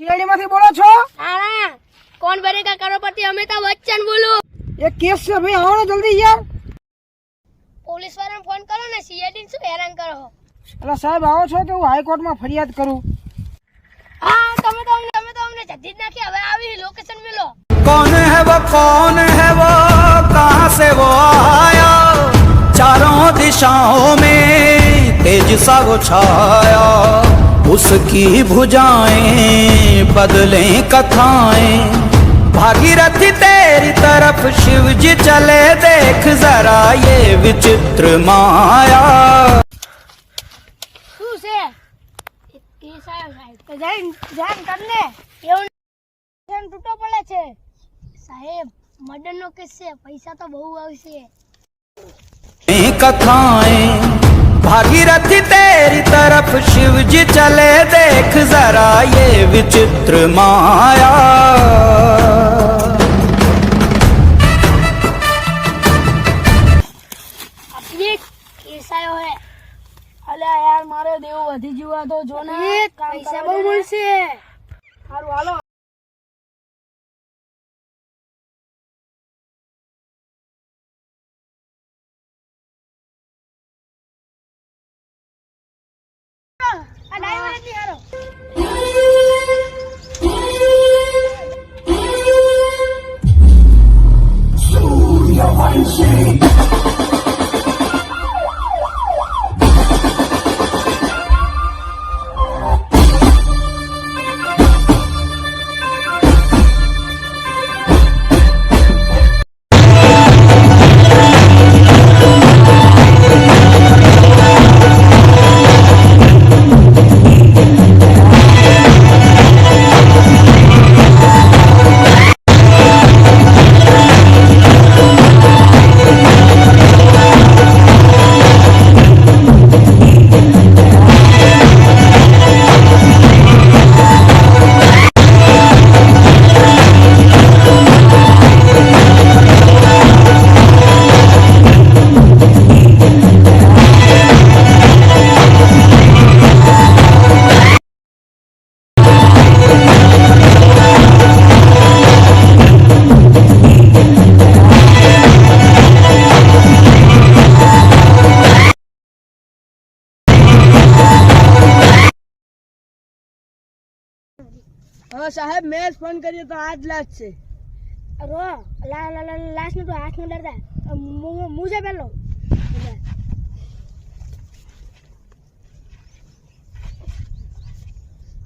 CID માંથી બોલો છો? हाँ कौन बनेगा करोड़पति अमिताभ बच्चन बोलो। એક કેસ છે ભાઈ, આવો ને જલ્દી યાર. पुलिस वाले फोन करो ने सीआईडी से हैरान करो। એટલે સાહેબ આવો છો કે હું હાઈકોર્ટમાં ફરિયાદ કરું? हाँ તમે તો અમને જલ્દી જ નાખી, હવે આવી લોકેશન મિલો। कौन है वो कहाँ से वो आया, चारों दिशाओं में तेज सा वो छाया, उसकी भुजाएं बदलें कथाएं, भागीरथी तेरी तरफ शिव जी चले, देख जरा ये विचित्र माया। શું છે કેસ આવ્યો સાહેબ તો જાન કરને એવું જાન તૂટો પડે છે સાહેબ, મર્ડર નો કેસ છે, પૈસા તો બહુ આવશે। कथाएं भागीरथी तेरी तरफ शिव जी चले, देख जरा ये विचित्र माया। ये केस आयो है। અલ્યા યાર મારે દેવું વધી જીવા તો જો ને પૈસા બહુ મળશે। સારું હાલો. આ ડ્રાઈવર નથી હારો। હા સાહેબ મેં જ ફોન કર્યો તો આજ લાજ છે. રો લાસ્ટ નું તો હાથ નું ડરતા મુજે પેલો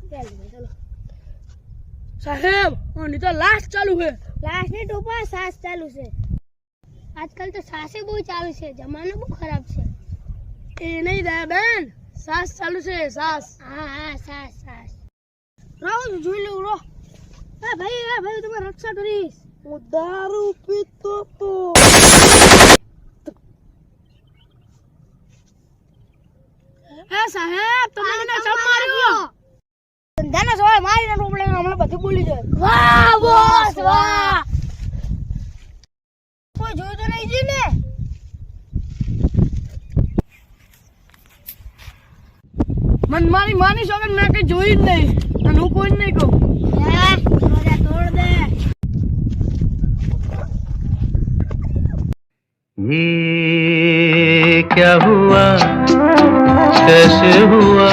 ચલો સાહેબ ઓની તો લાસ્ટ ચાલુ છે. લાસ્ટ ની ટોપા સાસ ચાલુ છે। આજકાલ તો સાસે બહુ ચાલુ છે, જમાનો બહુ ખરાબ છે। એ નહીં દયા બેન, સાસ ચાલુ છે સાસ. હા સાસ સાસ રાવ જોઈ લઉં રો. હા ભાઈ તમારે રક્ષા કરીશ। હું દારૂ પીતો તો. હે સાહેબ તમે મને સમ માર્યો. ધંધાનો સવાલ મારી ના રોપડે હમણાં બધું બોલી જાય। વાહ બોસ વાહ, કોઈ જોયું તો નહીં જી ને। મન મારી માની સોગન મેં કઈ જોઈ જ નહીં અને હું કોઈ નહીં કહું. તોડ દે। ये क्या हुआ, कैसे हुआ।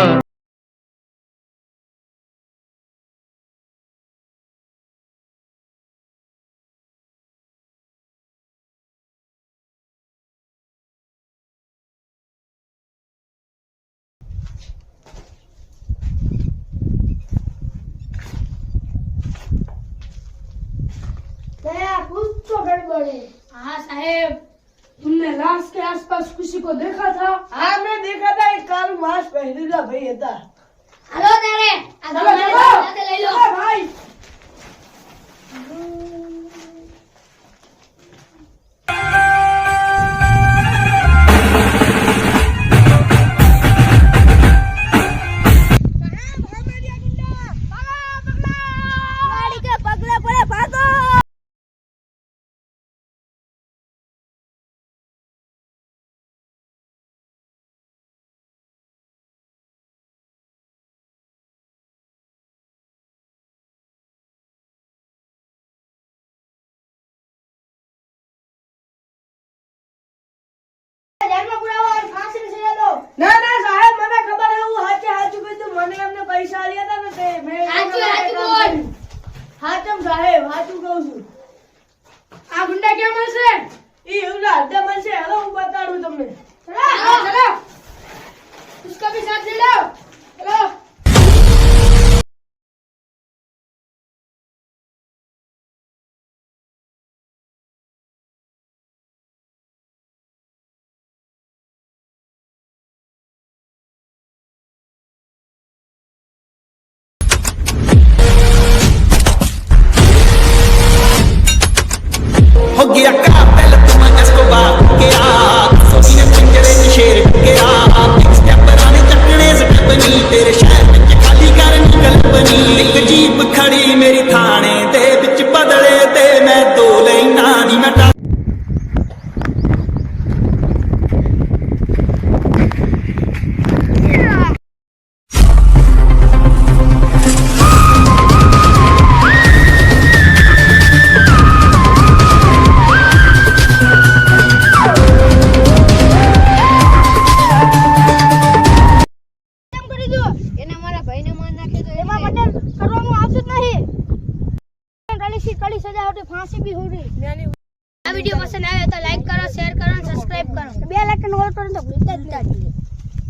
कुछ तो गड़बड़ है। हाँ साहेब, तुमने लाश के आसपास किसी को देखा था? हाँ मैं देखा था, एक कालू मास्क पहनेला भाई था। हेलो तेरे चलो चलो ले लो भाई। गया कातिल तुम एस्कोबार गया सोनी ने पिंजरे च शेर गया स्टेपर आने चकने स्टेपनी तेरे शहर विच खाली करनी कल्पनी एक जीप खड़ी मेरी थाने दे विच बदले ते मैं दो लेना नी मैं કેમ કરી દો એને મારા ભાઈને માન નાખે તો એમાં મર્ડર કરવામાં આવતું જ નહીં કડી સજા હોતી ફાંસી બી હોતી આ વિડિયો પસંદ આવે તો લાઈક કરો શેર કરો અને સબસ્ક્રાઇબ કરો બેલ આઇકન ઓલ કરો તો ભૂલતા જ નહીં